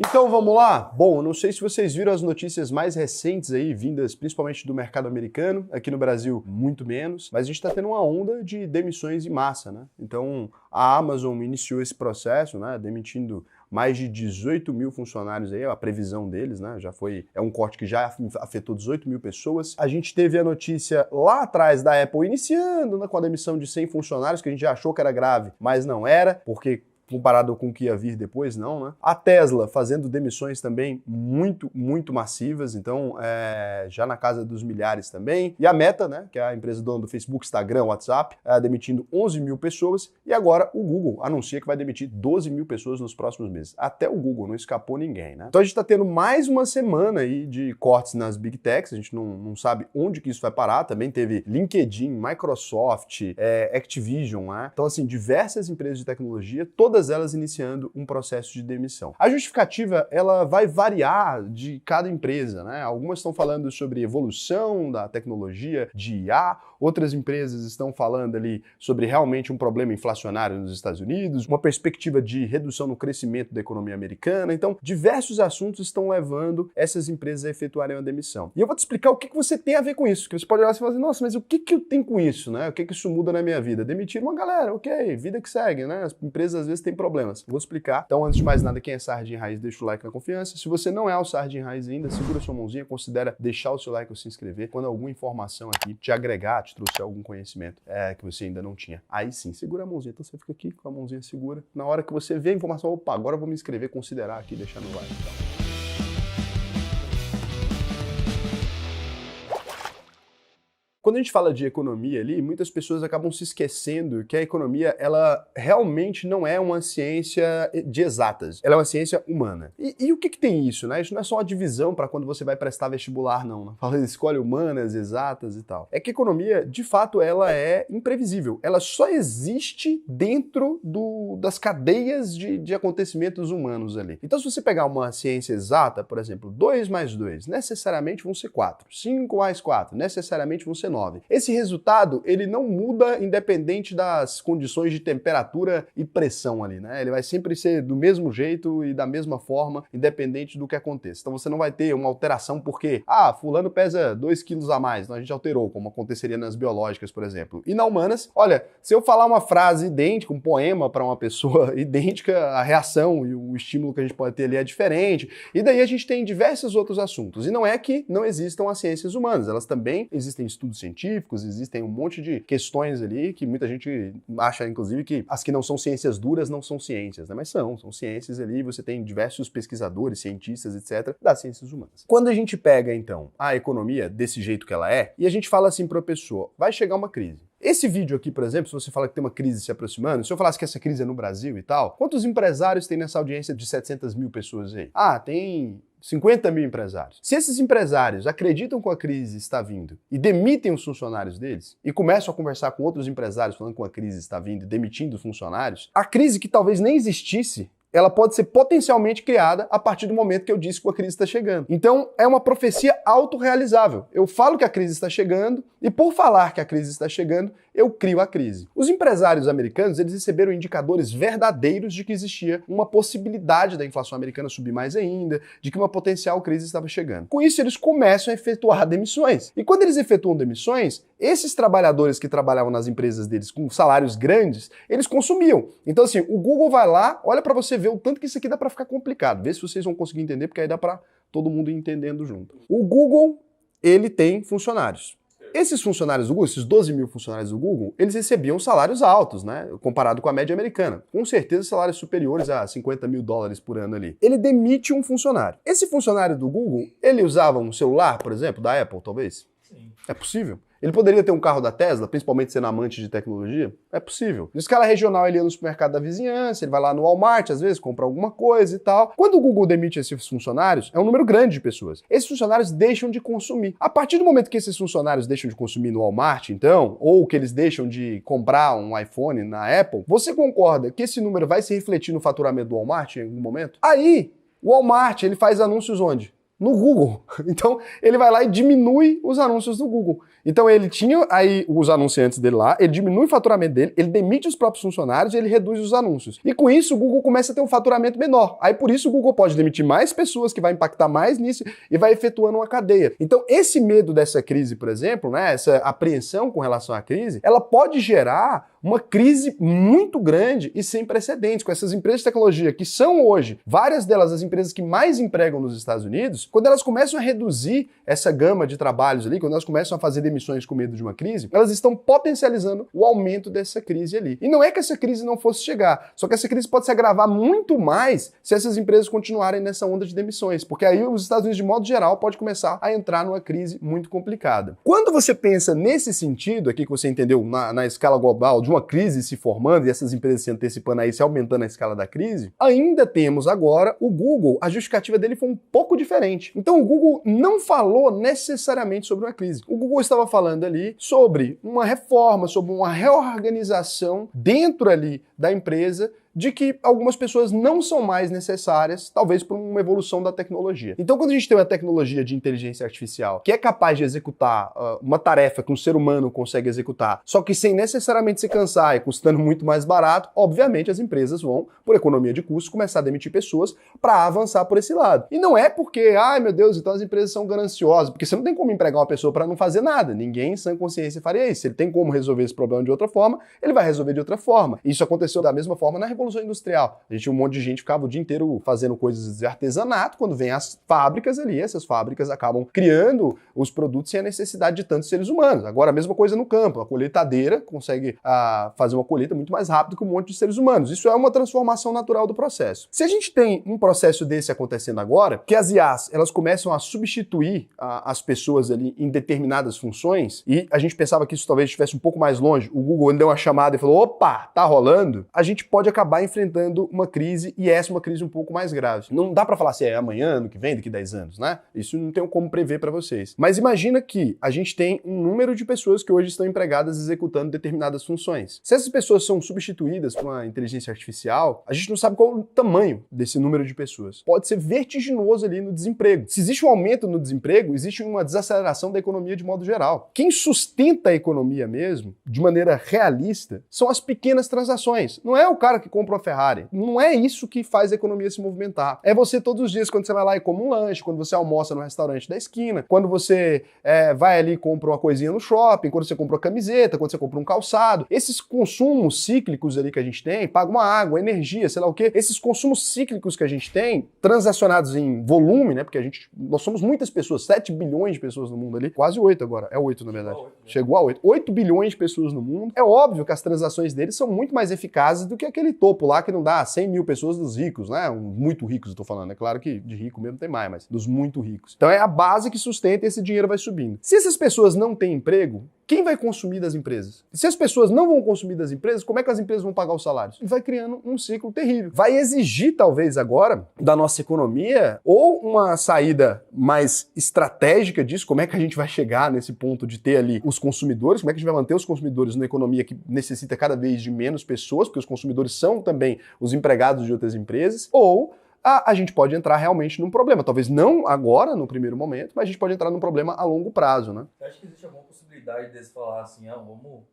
Então vamos lá? Bom, não sei se vocês viram as notícias mais recentes aí, vindas principalmente do mercado americano, aqui no Brasil muito menos, mas a gente está tendo uma onda de demissões em massa, né? Então a Amazon iniciou esse processo, né, demitindo mais de 18 mil funcionários aí, a previsão deles, né, é um corte que já afetou 18 mil pessoas. A gente teve a notícia lá atrás da Apple iniciando, né, com a demissão de 100 funcionários, que a gente já achou que era grave, mas não era, porque comparado com o que ia vir depois, não, né? A Tesla fazendo demissões também muito massivas, então já na casa dos milhares também. E a Meta, né, que é a empresa dona do Facebook, Instagram, WhatsApp, demitindo 11 mil pessoas. E agora o Google anuncia que vai demitir 12 mil pessoas nos próximos meses. Até o Google, não escapou ninguém, né? Então a gente está tendo mais uma semana aí de cortes nas Big Techs, a gente não sabe onde que isso vai parar. Também teve LinkedIn, Microsoft, Activision, né? Então assim, diversas empresas de tecnologia, todas elas iniciando um processo de demissão. A justificativa, ela vai variar de cada empresa, né? Algumas estão falando sobre evolução da tecnologia de IA, outras empresas estão falando ali sobre realmente um problema inflacionário nos Estados Unidos, uma perspectiva de redução no crescimento da economia americana. Então, diversos assuntos estão levando essas empresas a efetuarem uma demissão. E eu vou te explicar o que você tem a ver com isso, porque você pode olhar e falar assim, nossa, mas o que eu tenho com isso, né? O que isso muda na minha vida? Demitir uma galera, ok, vida que segue, né? As empresas às vezes têm problemas. Vou explicar. Então, antes de mais nada, quem é Sardinha Raiz, deixa o like na confiança. Se você não é o Sardinha Raiz ainda, segura sua mãozinha, considera deixar o seu like ou se inscrever. Quando alguma informação aqui te agregar, te trouxer algum conhecimento que você ainda não tinha. Aí sim, segura a mãozinha. Então você fica aqui com a mãozinha segura. Na hora que você vê a informação, opa, agora eu vou me inscrever, considerar aqui, deixar no like. Então. Quando a gente fala de economia ali, muitas pessoas acabam se esquecendo que a economia, ela realmente não é uma ciência de exatas. Ela é uma ciência humana. E o que tem isso, né? Isso não é só uma divisão para quando você vai prestar vestibular, não. Né? Fala, escolhe humanas, exatas e tal. É que a economia, de fato, ela é imprevisível. Ela só existe dentro das cadeias de acontecimentos humanos ali. Então, se você pegar uma ciência exata, por exemplo, 2 mais 2, necessariamente vão ser 4. 5 mais 4, necessariamente vão ser 9. Esse resultado, ele não muda independente das condições de temperatura e pressão ali, né? Ele vai sempre ser do mesmo jeito e da mesma forma, independente do que aconteça. Então você não vai ter uma alteração porque, fulano pesa 2 quilos a mais, então a gente alterou, como aconteceria nas biológicas, por exemplo. E na humanas, olha, se eu falar uma frase idêntica, um poema para uma pessoa idêntica, a reação e o estímulo que a gente pode ter ali é diferente. E daí a gente tem diversos outros assuntos. E não é que não existam as ciências humanas, elas também existem estudos científicos, existem um monte de questões ali que muita gente acha, inclusive, que as que não são ciências duras não são ciências, né? Mas são ciências ali, você tem diversos pesquisadores, cientistas, etc., das ciências humanas. Quando a gente pega, então, a economia desse jeito que ela é, e a gente fala assim para a pessoa, vai chegar uma crise. Esse vídeo aqui, por exemplo, se você fala que tem uma crise se aproximando, se eu falasse que essa crise é no Brasil e tal, quantos empresários tem nessa audiência de 700 mil pessoas aí? Tem 50 mil empresários. Se esses empresários acreditam que a crise está vindo e demitem os funcionários deles e começam a conversar com outros empresários falando que a crise está vindo e demitindo os funcionários, a crise que talvez nem existisse, ela pode ser potencialmente criada a partir do momento que eu disse que a crise está chegando. Então, é uma profecia autorrealizável. Eu falo que a crise está chegando e por falar que a crise está chegando, eu crio a crise. Os empresários americanos, eles receberam indicadores verdadeiros de que existia uma possibilidade da inflação americana subir mais ainda, de que uma potencial crise estava chegando. Com isso, eles começam a efetuar demissões. E quando eles efetuam demissões, esses trabalhadores que trabalhavam nas empresas deles com salários grandes, eles consumiam. Então, assim, o Google vai lá, olha para você ver o tanto que isso aqui dá para ficar complicado. Vê se vocês vão conseguir entender, porque aí dá para todo mundo ir entendendo junto. O Google, ele tem funcionários. Esses funcionários do Google, esses 12 mil funcionários do Google, eles recebiam salários altos, né? Comparado com a média americana. Com certeza salários superiores a 50 mil dólares por ano ali. Ele demite um funcionário. Esse funcionário do Google, ele usava um celular, por exemplo, da Apple, talvez? Sim. É possível. Ele poderia ter um carro da Tesla, principalmente sendo amante de tecnologia? É possível. Em escala regional, ele ia no supermercado da vizinhança, ele vai lá no Walmart, às vezes, compra alguma coisa e tal. Quando o Google demite esses funcionários, é um número grande de pessoas. Esses funcionários deixam de consumir. A partir do momento que esses funcionários deixam de consumir no Walmart, então, ou que eles deixam de comprar um iPhone na Apple, você concorda que esse número vai se refletir no faturamento do Walmart em algum momento? Aí, o Walmart, ele faz anúncios onde? no Google. Então, ele vai lá e diminui os anúncios do Google. Então, ele tinha aí os anunciantes dele lá, ele diminui o faturamento dele, ele demite os próprios funcionários e ele reduz os anúncios. E com isso, o Google começa a ter um faturamento menor. Aí, por isso, o Google pode demitir mais pessoas, que vai impactar mais nisso e vai efetuando uma cadeia. Então, esse medo dessa crise, por exemplo, né, essa apreensão com relação à crise, ela pode gerar uma crise muito grande e sem precedentes com essas empresas de tecnologia, que são hoje, várias delas as empresas que mais empregam nos Estados Unidos, quando elas começam a reduzir essa gama de trabalhos ali, quando elas começam a fazer demissões com medo de uma crise, elas estão potencializando o aumento dessa crise ali. E não é que essa crise não fosse chegar, só que essa crise pode se agravar muito mais se essas empresas continuarem nessa onda de demissões, porque aí os Estados Unidos, de modo geral, pode começar a entrar numa crise muito complicada. Quando você pensa nesse sentido aqui, que você entendeu na escala global, de uma crise se formando e essas empresas se antecipando aí, se aumentando a escala da crise, ainda temos agora o Google, a justificativa dele foi um pouco diferente. Então o Google não falou necessariamente sobre uma crise. O Google estava falando ali sobre uma reforma, sobre uma reorganização dentro ali da empresa, de que algumas pessoas não são mais necessárias, talvez por uma evolução da tecnologia. Então, quando a gente tem uma tecnologia de inteligência artificial que é capaz de executar uma tarefa que um ser humano consegue executar, só que sem necessariamente se cansar e custando muito mais barato, obviamente as empresas vão, por economia de custos, começar a demitir pessoas para avançar por esse lado. E não é porque, ai meu Deus, então as empresas são gananciosas, porque você não tem como empregar uma pessoa para não fazer nada. Ninguém em sã consciência faria isso. Se ele tem como resolver esse problema de outra forma, ele vai resolver de outra forma. Isso aconteceu da mesma forma na Revolução Industrial. A gente tinha um monte de gente que ficava o dia inteiro fazendo coisas de artesanato, quando vem as fábricas ali, essas fábricas acabam criando os produtos sem a necessidade de tantos seres humanos. Agora, a mesma coisa no campo, a colheitadeira consegue fazer uma colheita muito mais rápido que um monte de seres humanos. Isso é uma transformação natural do processo. Se a gente tem um processo desse acontecendo agora, que as IAs, elas começam a substituir as pessoas ali em determinadas funções, e a gente pensava que isso talvez estivesse um pouco mais longe, o Google deu uma chamada e falou, opa, tá rolando, a gente pode acabar enfrentando uma crise, e essa é uma crise um pouco mais grave. Não dá pra falar se é amanhã, ano que vem, daqui 10 anos, né? Isso não tenho como prever pra vocês. Mas imagina que a gente tem um número de pessoas que hoje estão empregadas executando determinadas funções. Se essas pessoas são substituídas por uma inteligência artificial, a gente não sabe qual é o tamanho desse número de pessoas. Pode ser vertiginoso ali no desemprego. Se existe um aumento no desemprego, existe uma desaceleração da economia de modo geral. Quem sustenta a economia mesmo, de maneira realista, são as pequenas transações. Não é o cara que compra uma Ferrari. Não é isso que faz a economia se movimentar. É você todos os dias, quando você vai lá e come um lanche, quando você almoça no restaurante da esquina, quando você vai ali e compra uma coisinha no shopping, quando você compra uma camiseta, quando você compra um calçado. Esses consumos cíclicos ali que a gente tem, paga uma água, energia, sei lá o quê, esses consumos cíclicos que a gente tem, transacionados em volume, né? Porque nós somos muitas pessoas, 7 bilhões de pessoas no mundo ali, quase 8 agora, é 8 na verdade. Chegou a 8. 8 bilhões de pessoas no mundo. É óbvio que as transações deles são muito mais eficazes do que aquele topo lá que não dá 100 mil pessoas dos ricos, né? Muito ricos, eu tô falando. É claro que de rico mesmo tem mais, mas dos muito ricos. Então é a base que sustenta e esse dinheiro vai subindo. Se essas pessoas não têm emprego, quem vai consumir das empresas? E se as pessoas não vão consumir das empresas, como é que as empresas vão pagar os salários? E vai criando um ciclo terrível. Vai exigir, talvez, agora, da nossa economia, ou uma saída mais estratégica disso, como é que a gente vai chegar nesse ponto de ter ali os consumidores, como é que a gente vai manter os consumidores numa economia que necessita cada vez de menos pessoas, porque os consumidores são também os empregados de outras empresas, ou a gente pode entrar realmente num problema. Talvez não agora, no primeiro momento, mas a gente pode entrar num problema a longo prazo, né? Você acha que existe alguma possibilidade deles falar assim, vamos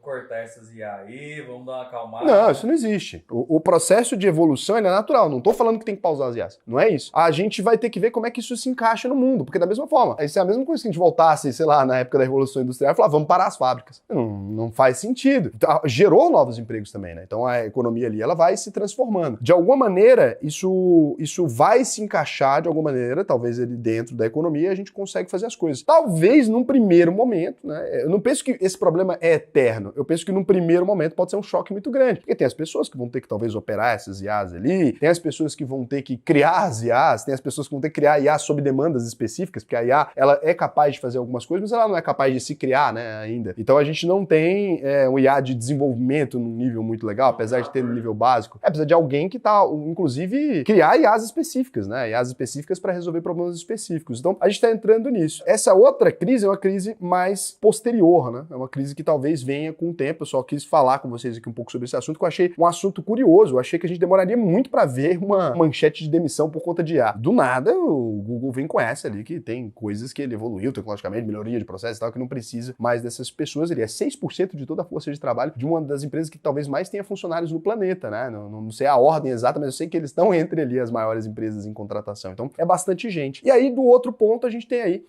cortar essas IA aí, vamos dar uma acalmada? Não, isso não existe. O processo de evolução ele é natural. Não estou falando que tem que pausar as IAs. Não é isso. A gente vai ter que ver como é que isso se encaixa no mundo, porque da mesma forma, isso é a mesma coisa que a gente voltasse, sei lá, na época da Revolução Industrial e falar, vamos parar as fábricas. Não faz sentido. Então, gerou novos empregos também, né? Então a economia ali, ela vai se transformando. De alguma maneira, isso vai se encaixar de alguma maneira, talvez ele dentro da economia, a gente consegue fazer as coisas. Talvez num primeiro momento, né? Eu não penso que esse problema é eterno. Eu penso que num primeiro momento pode ser um choque muito grande, porque tem as pessoas que vão ter que talvez operar essas IAs ali, tem as pessoas que vão ter que criar as IAs, tem as pessoas que vão ter que criar IAs sob demandas específicas, porque a IA, ela é capaz de fazer algumas coisas, mas ela não é capaz de se criar, né, ainda. Então a gente não tem um IA de desenvolvimento num nível muito legal, apesar de ter no nível básico. Precisa de alguém que tá, inclusive, criar IAs específicas, né, IAs específicas para resolver problemas específicos. Então a gente está entrando nisso. Essa outra crise é uma crise mais posterior, né, é uma crise que talvez venha ganha com o tempo. Eu só quis falar com vocês aqui um pouco sobre esse assunto, que eu achei um assunto curioso. Eu achei que a gente demoraria muito para ver uma manchete de demissão por conta de IA. Do nada, o Google vem com essa ali, que tem coisas que ele evoluiu tecnologicamente, melhoria de processo e tal, que não precisa mais dessas pessoas. Ele é 6% de toda a força de trabalho de uma das empresas que talvez mais tenha funcionários no planeta, né? Não sei a ordem exata, mas eu sei que eles estão entre ali as maiores empresas em contratação. Então, é bastante gente. E aí, do outro ponto, a gente tem aí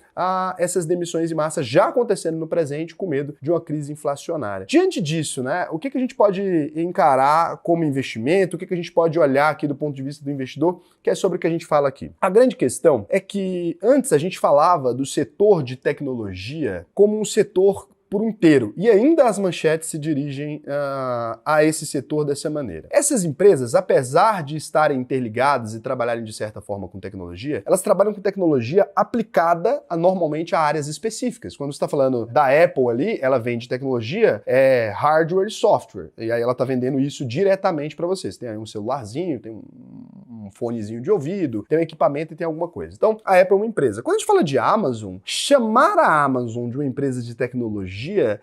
essas demissões em massa já acontecendo no presente, com medo de uma crise inflacionária. Diante disso, né, o que a gente pode encarar como investimento, o que a gente pode olhar aqui do ponto de vista do investidor, que é sobre o que a gente fala aqui. A grande questão é que antes a gente falava do setor de tecnologia como um setor por inteiro. E ainda as manchetes se dirigem a esse setor dessa maneira. Essas empresas, apesar de estarem interligadas e trabalharem de certa forma com tecnologia, elas trabalham com tecnologia aplicada normalmente a áreas específicas. Quando você está falando da Apple ali, ela vende tecnologia, hardware e software. E aí ela está vendendo isso diretamente para vocês. Tem aí um celularzinho, tem um fonezinho de ouvido, tem um equipamento e tem alguma coisa. Então, a Apple é uma empresa. Quando a gente fala de Amazon, chamar a Amazon de uma empresa de tecnologia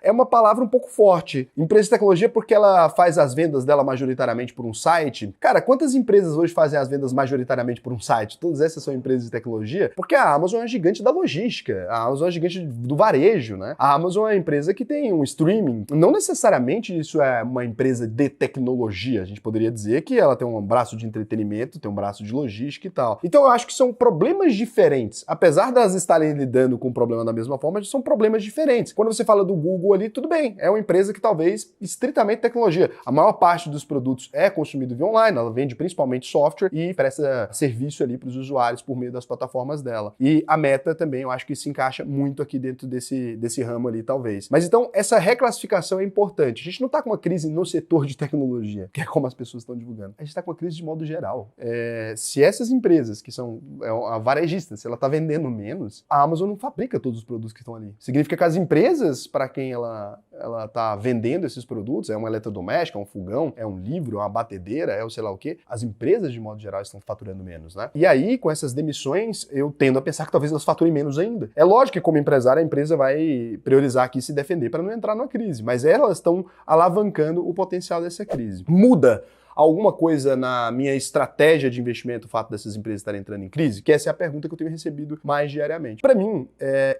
é uma palavra um pouco forte. Empresa de tecnologia porque ela faz as vendas dela majoritariamente por um site. Cara, quantas empresas hoje fazem as vendas majoritariamente por um site? Todas essas são empresas de tecnologia, porque a Amazon é gigante da logística, a Amazon é gigante do varejo, né? A Amazon é uma empresa que tem um streaming. Não necessariamente isso é uma empresa de tecnologia. A gente poderia dizer que ela tem um braço de entretenimento, tem um braço de logística e tal. Então eu acho que são problemas diferentes. Apesar delas estarem lidando com o problema da mesma forma, são problemas diferentes. Quando você fala do Google ali, tudo bem, é uma empresa que talvez estritamente tecnologia. A maior parte dos produtos é consumido via online, ela vende principalmente software e presta serviço ali para os usuários por meio das plataformas dela. E a Meta também, eu acho que se encaixa muito aqui dentro desse ramo ali, talvez. Mas então, essa reclassificação é importante. A gente não está com uma crise no setor de tecnologia, que é como as pessoas estão divulgando. A gente está com uma crise de modo geral. Se essas empresas, que são a varejista, se ela está vendendo menos, a Amazon não fabrica todos os produtos que estão ali. Significa que as empresas para quem ela está vendendo esses produtos, é uma eletrodoméstica, é um fogão, é um livro, é uma batedeira, é o sei lá o quê, as empresas de modo geral estão faturando menos, né? E aí, com essas demissões, eu tendo a pensar que talvez elas faturem menos ainda. É lógico que como empresário a empresa vai priorizar aqui se defender para não entrar numa crise, mas elas estão alavancando o potencial dessa crise. Muda alguma coisa na minha estratégia de investimento o fato dessas empresas estarem entrando em crise? Que essa é a pergunta que eu tenho recebido mais diariamente. Para mim,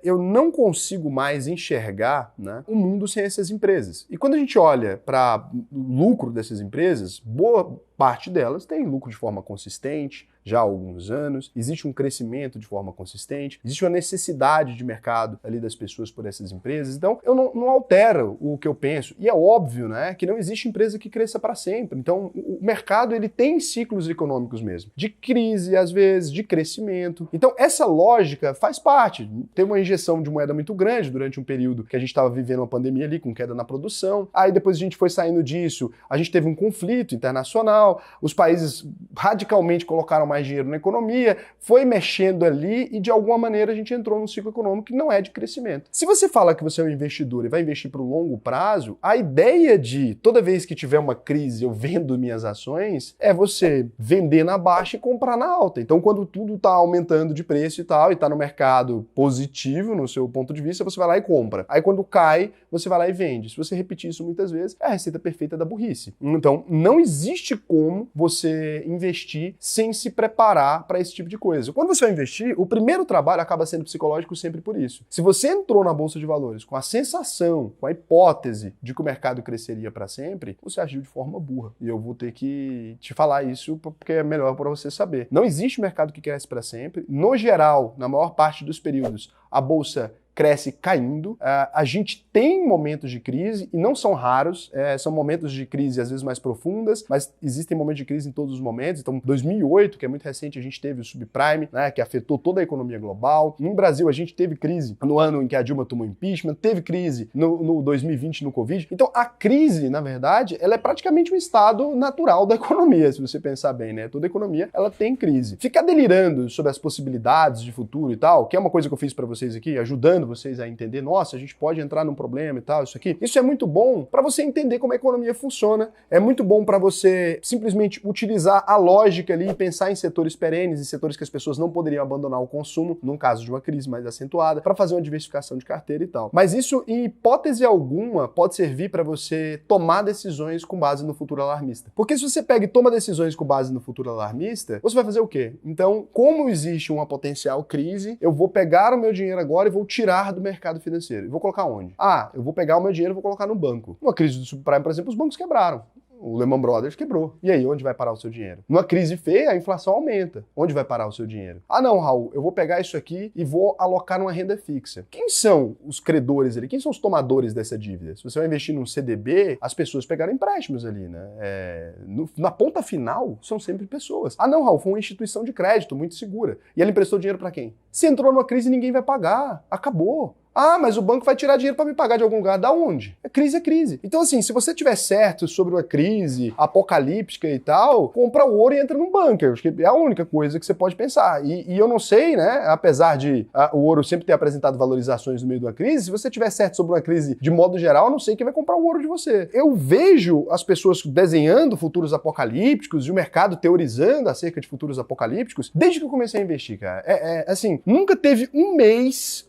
eu não consigo mais enxergar, né, um mundo sem essas empresas. E quando a gente olha para o lucro dessas empresas, boa parte delas tem lucro de forma consistente, já há alguns anos, existe um crescimento de forma consistente, existe uma necessidade de mercado ali das pessoas por essas empresas, então eu não altero o que eu penso, e é óbvio, né, que não existe empresa que cresça para sempre, então o mercado ele tem ciclos econômicos mesmo, de crise às vezes, de crescimento, então essa lógica faz parte, tem uma injeção de moeda muito grande durante um período que a gente estava vivendo uma pandemia ali, com queda na produção, aí depois a gente foi saindo disso, a gente teve um conflito internacional, os países radicalmente colocaram mais dinheiro na economia, foi mexendo ali e de alguma maneira a gente entrou num ciclo econômico que não é de crescimento. Se você fala que você é um investidor e vai investir para o longo prazo, a ideia de toda vez que tiver uma crise eu vendo minhas ações é você vender na baixa e comprar na alta. Então quando tudo está aumentando de preço e tal, e está no mercado positivo no seu ponto de vista, você vai lá e compra. Aí quando cai, você vai lá e vende. Se você repetir isso muitas vezes, é a receita perfeita da burrice. Então não existe como você investir sem se preparar para esse tipo de coisa. Quando você vai investir, o primeiro trabalho acaba sendo psicológico sempre por isso. Se você entrou na Bolsa de Valores com a sensação, com a hipótese de que o mercado cresceria para sempre, você agiu de forma burra. E eu vou ter que te falar isso porque é melhor para você saber. Não existe mercado que cresce para sempre. No geral, na maior parte dos períodos, a Bolsa cresce caindo. A gente tem momentos de crise, e não são raros, são momentos de crise às vezes mais profundas, mas existem momentos de crise em todos os momentos. Então, 2008, que é muito recente, a gente teve o subprime, né, que afetou toda a economia global. No Brasil, a gente teve crise no ano em que a Dilma tomou impeachment, teve crise no 2020 no Covid. Então, a crise, na verdade, ela é praticamente um estado natural da economia, se você pensar bem, né? Toda economia, ela tem crise. Ficar delirando sobre as possibilidades de futuro e tal, que é uma coisa que eu fiz para vocês aqui, ajudando vocês a entender, nossa, a gente pode entrar num problema e tal, isso aqui. Isso é muito bom para você entender como a economia funciona, é muito bom para você simplesmente utilizar a lógica ali e pensar em setores perenes, em setores que as pessoas não poderiam abandonar o consumo, num caso de uma crise mais acentuada, para fazer uma diversificação de carteira e tal. Mas isso, em hipótese alguma, pode servir para você tomar decisões com base no futuro alarmista. Porque se você pega e toma decisões com base no futuro alarmista, você vai fazer o quê? Então, como existe uma potencial crise, eu vou pegar o meu dinheiro agora e vou tirar do mercado financeiro. E vou colocar onde? Eu vou pegar o meu dinheiro e vou colocar no banco. Numa crise do subprime, por exemplo, os bancos quebraram. O Lehman Brothers quebrou. E aí, onde vai parar o seu dinheiro? Numa crise feia, a inflação aumenta. Onde vai parar o seu dinheiro? Não, Raul, eu vou pegar isso aqui e vou alocar numa renda fixa. Quem são os credores ali? Quem são os tomadores dessa dívida? Se você vai investir num CDB, as pessoas pegaram empréstimos ali, né? Na ponta final, são sempre pessoas. Não, Raul, foi uma instituição de crédito muito segura. E ela emprestou dinheiro para quem? Se entrou numa crise, ninguém vai pagar. Acabou. Mas o banco vai tirar dinheiro para me pagar de algum lugar. Da onde? Crise é crise. Então, assim, se você tiver certo sobre uma crise apocalíptica e tal, compra o ouro e entra num bunker. Acho que é a única coisa que você pode pensar. E eu não sei, né, apesar de o ouro sempre ter apresentado valorizações no meio de uma crise, se você tiver certo sobre uma crise de modo geral, eu não sei quem vai comprar o ouro de você. Eu vejo as pessoas desenhando futuros apocalípticos e o mercado teorizando acerca de futuros apocalípticos desde que eu comecei a investir, cara. Assim, nunca teve um mês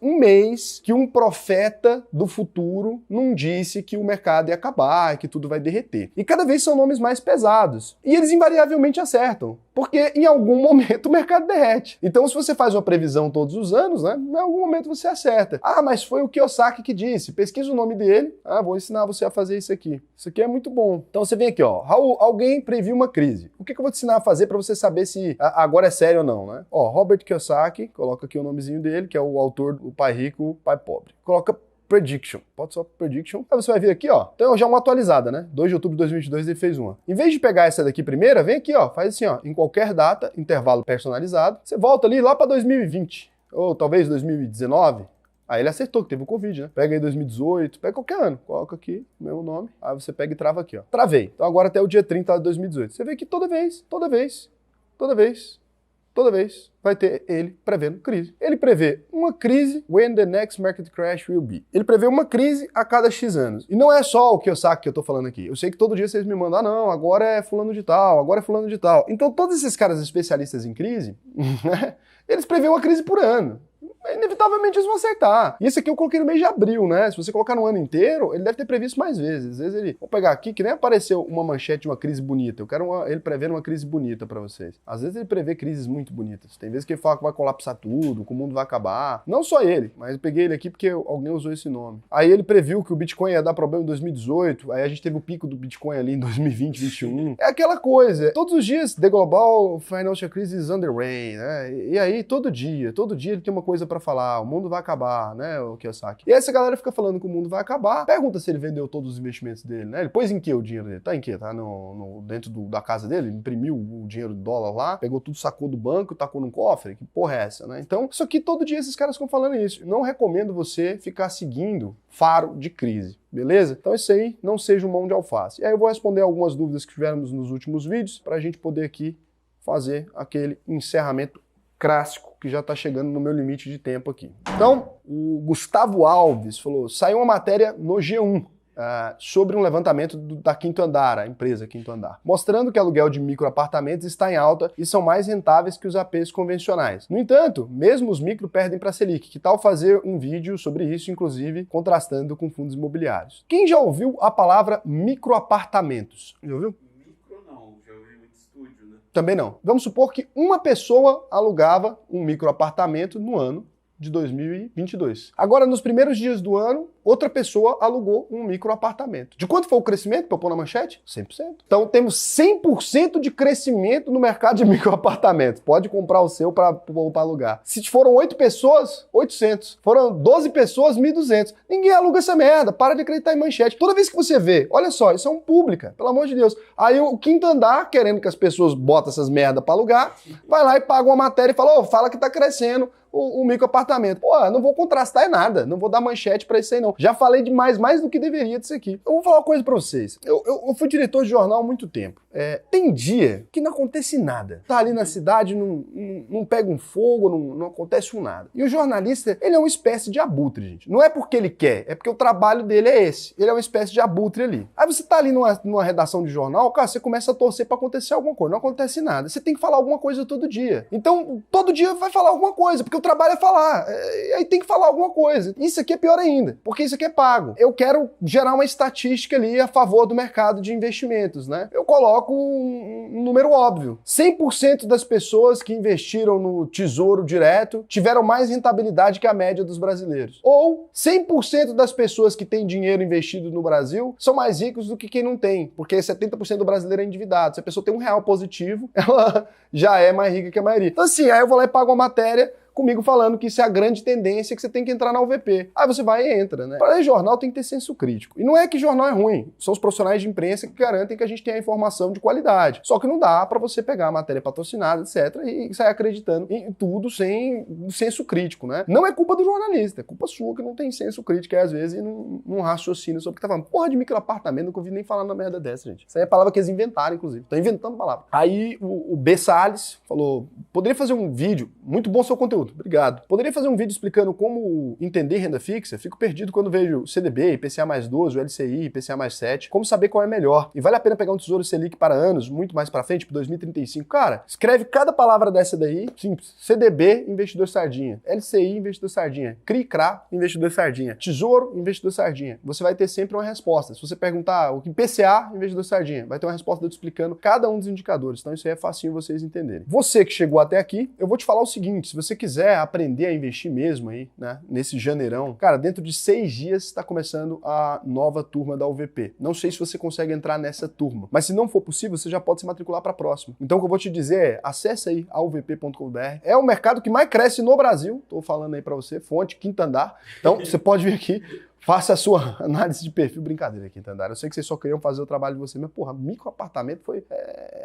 que um profeta do futuro não disse que o mercado ia acabar, que tudo vai derreter. E cada vez são nomes mais pesados. E eles invariavelmente acertam, porque em algum momento o mercado derrete. Então, se você faz uma previsão todos os anos, né, em algum momento você acerta. Mas foi o Kiyosaki que disse. Pesquisa o nome dele. Vou ensinar você a fazer isso aqui. Isso aqui é muito bom. Então você vem aqui, ó. Raul, alguém previu uma crise. O que eu vou te ensinar a fazer para você saber se agora é sério ou não, né? Robert Kiyosaki, coloca aqui o nomezinho dele, que é o autor do Pai Rico, Pai Pobre. Coloca Prediction. Pode só Prediction. Aí você vai vir aqui, ó. Então já uma atualizada, né? 2 de outubro de 2022 ele fez uma. Em vez de pegar essa daqui primeira, vem aqui, ó. Faz assim, ó. Em qualquer data, intervalo personalizado. Você volta ali lá para 2020. Ou talvez 2019. Aí ele acertou que teve o Covid, né? Pega aí 2018, pega qualquer ano. Coloca aqui o mesmo nome. Aí você pega e trava aqui, ó. Travei. Então agora até o dia 30 de 2018. Você vê que toda vez vai ter ele prevendo crise. Ele prevê uma crise, when the next market crash will be. Ele prevê uma crise a cada X anos. E não é só o Kiyosaki que eu tô falando aqui. Eu sei que todo dia vocês me mandam, não, agora é fulano de tal, agora é fulano de tal. Então todos esses caras especialistas em crise, eles prevêem uma crise por ano. Inevitavelmente eles vão acertar. E esse aqui eu coloquei no mês de abril, né? Se você colocar no ano inteiro, ele deve ter previsto mais vezes. Às vezes ele... Vou pegar aqui, que nem apareceu uma manchete de uma crise bonita. Eu quero ele prevendo uma crise bonita pra vocês. Às vezes ele prevê crises muito bonitas. Tem vezes que ele fala que vai colapsar tudo, que o mundo vai acabar. Não só ele, mas eu peguei ele aqui porque alguém usou esse nome. Aí ele previu que o Bitcoin ia dar problema em 2018. Aí a gente teve o pico do Bitcoin ali em 2020, 2021. É aquela coisa. Todos os dias, The Global Financial Crisis Underway, né? E aí, todo dia ele tem uma coisa pra falar, o mundo vai acabar, né, o Kiyosaki. E essa galera fica falando que o mundo vai acabar, pergunta se ele vendeu todos os investimentos dele, né, ele pôs em que o dinheiro dele? Tá em que? Tá dentro da casa dele? Imprimiu o dinheiro do dólar lá, pegou tudo, sacou do banco, tacou num cofre? Que porra é essa, né? Então, isso aqui todo dia esses caras ficam falando isso. Não recomendo você ficar seguindo faro de crise. Beleza? Então isso aí não seja um mão de alface. E aí eu vou responder algumas dúvidas que tivemos nos últimos vídeos pra gente poder aqui fazer aquele encerramento clássico que já está chegando no meu limite de tempo aqui. Então, o Gustavo Alves falou, saiu uma matéria no G1 sobre um levantamento da Quinto Andar, a empresa Quinto Andar, mostrando que aluguel de microapartamentos está em alta e são mais rentáveis que os APs convencionais. No entanto, mesmo os micro perdem para a Selic. Que tal fazer um vídeo sobre isso, inclusive contrastando com fundos imobiliários? Quem já ouviu a palavra microapartamentos? Já ouviu? Também não. Vamos supor que uma pessoa alugava um microapartamento no ano de 2022. Agora, nos primeiros dias do ano, outra pessoa alugou um microapartamento. De quanto foi o crescimento, para eu pôr na manchete? 100%. Então, temos 100% de crescimento no mercado de microapartamentos. Pode comprar o seu para alugar. Se foram 8 pessoas, 800. Foram 12 pessoas, 1.200. Ninguém aluga essa merda. Para de acreditar em manchete. Toda vez que você vê, olha só, isso é um pública, pelo amor de Deus. Aí o Quinto Andar, querendo que as pessoas botem essas merda para alugar, vai lá e paga uma matéria e fala, fala que tá crescendo o microapartamento. Pô, não vou contrastar nada, não vou dar manchete para isso aí não. bom. Já falei demais, mais do que deveria disso aqui. Eu vou falar uma coisa pra vocês. Eu fui diretor de jornal há muito tempo. Tem dia que não acontece nada. Tá ali na cidade, não pega um fogo, não acontece nada. E o jornalista, ele é uma espécie de abutre, gente. Não é porque ele quer, é porque o trabalho dele é esse. Ele é uma espécie de abutre ali. Aí você tá ali numa redação de jornal, cara, você começa a torcer pra acontecer alguma coisa. Não acontece nada. Você tem que falar alguma coisa todo dia. Então, todo dia vai falar alguma coisa, porque o trabalho é falar. E aí tem que falar alguma coisa. Isso aqui é pior ainda, porque isso aqui é pago. Eu quero gerar uma estatística ali a favor do mercado de investimentos, né? Eu coloco um número óbvio. 100% das pessoas que investiram no Tesouro Direto tiveram mais rentabilidade que a média dos brasileiros. Ou 100% das pessoas que têm dinheiro investido no Brasil são mais ricos do que quem não tem, porque 70% do brasileiro é endividado. Se a pessoa tem R$1 positivo, ela já é mais rica que a maioria. Então assim, aí eu vou lá e pago uma matéria comigo falando que isso é a grande tendência, que você tem que entrar na UVP. Aí você vai e entra, né? Para ler jornal tem que ter senso crítico. E não é que jornal é ruim, são os profissionais de imprensa que garantem que a gente tenha a informação de qualidade. Só que não dá para você pegar a matéria patrocinada, etc, e sair acreditando em tudo sem senso crítico, né? Não é culpa do jornalista, é culpa sua que não tem senso crítico e às vezes não raciocina sobre o que tá falando. Porra de microapartamento, nunca ouvi nem falar na merda dessa, gente. Isso aí é palavra que eles inventaram, inclusive. Estão inventando palavra. Aí o B. Salles falou, poderia fazer um vídeo, muito bom seu conteúdo. Obrigado. Poderia fazer um vídeo explicando como entender renda fixa? Fico perdido quando vejo CDB, IPCA mais 12, o LCI, IPCA mais 7. Como saber qual é melhor? E vale a pena pegar um Tesouro Selic para anos, muito mais para frente, para 2035? Cara, escreve cada palavra dessa daí, simples. CDB, investidor sardinha. LCI, investidor sardinha. CRI-CRA, investidor sardinha. Tesouro, investidor sardinha. Você vai ter sempre uma resposta. Se você perguntar o que IPCA, investidor sardinha, vai ter uma resposta explicando cada um dos indicadores. Então isso aí é facinho vocês entenderem. Você que chegou até aqui, eu vou te falar o seguinte, se você quiser aprender a investir mesmo aí, né, nesse janeirão, cara, dentro de 6 dias está começando a nova turma da UVP. Não sei se você consegue entrar nessa turma, mas se não for possível, você já pode se matricular para a próxima. Então o que eu vou te dizer é, acesse aí a uvp.com.br. É o mercado que mais cresce no Brasil, tô falando aí para você, fonte, Quinto Andar. Então você pode vir aqui, faça a sua análise de perfil. Brincadeira aqui, Tandara. Eu sei que vocês só queriam fazer o trabalho de você, mas, porra, microapartamento foi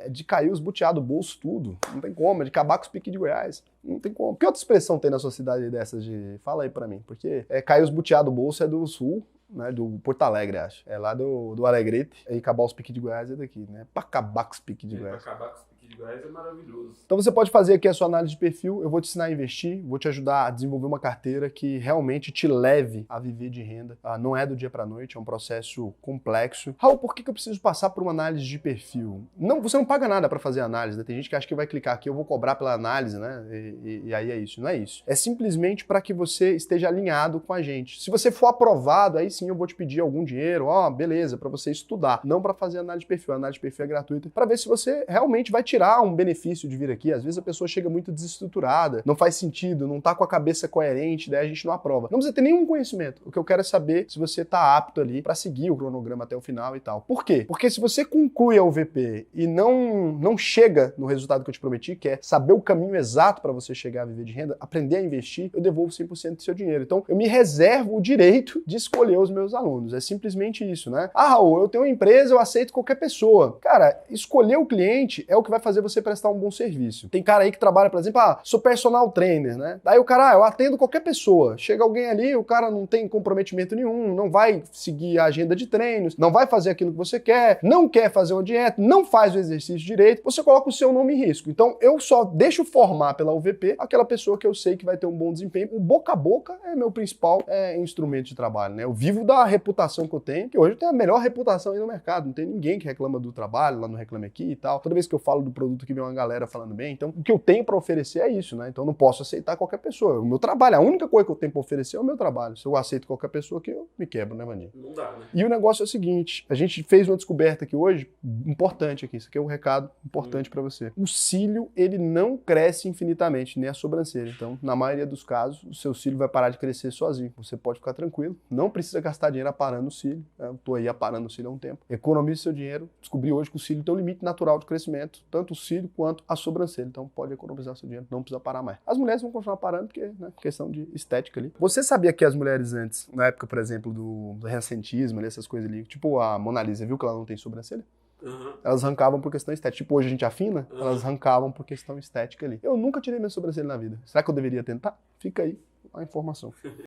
de cair os buteados do bolso tudo. Não tem como, é de acabar com os piques de Goiás. Não tem como. Que outra expressão tem na sua cidade dessas de... Fala aí pra mim. Porque cair os buteados do bolso é do sul, né, do Porto Alegre, acho. É lá do Alegrete. E acabar os piques de Goiás é daqui, né? Pra acabar com os piques de Goiás. Pra acabar com os piques de Goiás é maravilhoso. Então você pode fazer aqui a sua análise de perfil, eu vou te ensinar a investir, vou te ajudar a desenvolver uma carteira que realmente te leve a viver de renda. Não é do dia pra noite, é um processo complexo. Raul, por que eu preciso passar por uma análise de perfil? Não, você não paga nada pra fazer a análise, né? Tem gente que acha que vai clicar aqui, eu vou cobrar pela análise, né? E aí é isso. Não é isso. É simplesmente para que você esteja alinhado com a gente. Se você for aprovado, aí sim eu vou te pedir algum dinheiro, beleza, para você estudar. Não para fazer análise de perfil. A análise de perfil é gratuita para ver se você realmente vai tirar um benefício de vir aqui. Às vezes a pessoa chega muito desestruturada, não faz sentido, não tá com a cabeça coerente, daí a gente não aprova. Não precisa ter nenhum conhecimento. O que eu quero é saber se você tá apto ali para seguir o cronograma até o final e tal. Por quê? Porque se você conclui a UVP e não chega no resultado que eu te prometi, que é saber o caminho exato para você chegar a viver de renda, aprender a investir, eu devolvo 100% do seu dinheiro. Então, eu me reservo o direito de escolher os meus alunos. É simplesmente isso, né? Raul, eu tenho uma empresa, eu aceito qualquer pessoa. Cara, escolher o cliente é o que vai fazer você prestar um bom serviço. Tem cara aí que trabalha, por exemplo, sou personal trainer, né? Daí o cara, eu atendo qualquer pessoa. Chega alguém ali, o cara não tem comprometimento nenhum, não vai seguir a agenda de treinos, não vai fazer aquilo que você quer, não quer fazer uma dieta, não faz o exercício direito, você coloca o seu nome em risco. Então, eu só deixo formar pela UVP aquela pessoa que eu sei que vai ter um bom desempenho. O boca a boca é meu principal instrumento de trabalho, né? Eu vivo da reputação que eu tenho, que hoje eu tenho a melhor reputação aí no mercado. Não tem ninguém que reclama do trabalho, lá no Reclame Aqui e tal. Toda vez que eu falo do produto que vem uma galera falando bem, então o que eu tenho para oferecer é isso, né? Então eu não posso aceitar qualquer pessoa. O meu trabalho, a única coisa que eu tenho para oferecer é o meu trabalho. Se eu aceito qualquer pessoa aqui, eu me quebro, né, Vandinho? Não dá, né? E o negócio é o seguinte, a gente fez uma descoberta aqui hoje, importante aqui, isso aqui é um recado importante para você. O cílio, ele não cresce infinitamente, nem a sobrancelha. Então, na maioria dos casos, o seu cílio vai parar de crescer sozinho. Você pode ficar tranquilo, não precisa gastar dinheiro aparando o cílio. Eu tô aí aparando o cílio há um tempo. Economize seu dinheiro. Descobri hoje que o cílio tem um limite natural de crescimento, tanto o cílio quanto a sobrancelha. Então, pode economizar seu dinheiro, não precisa parar mais. As mulheres vão continuar parando porque, né, questão de estética ali. Você sabia que as mulheres antes, na época, por exemplo, do renascentismo, essas coisas ali, tipo a Mona Lisa, viu que ela não tem sobrancelha? Uhum. Elas arrancavam por questão estética. Tipo, hoje a gente afina, elas arrancavam por questão estética ali. Eu nunca tirei minha sobrancelha na vida. Será que eu deveria tentar? Fica aí a informação.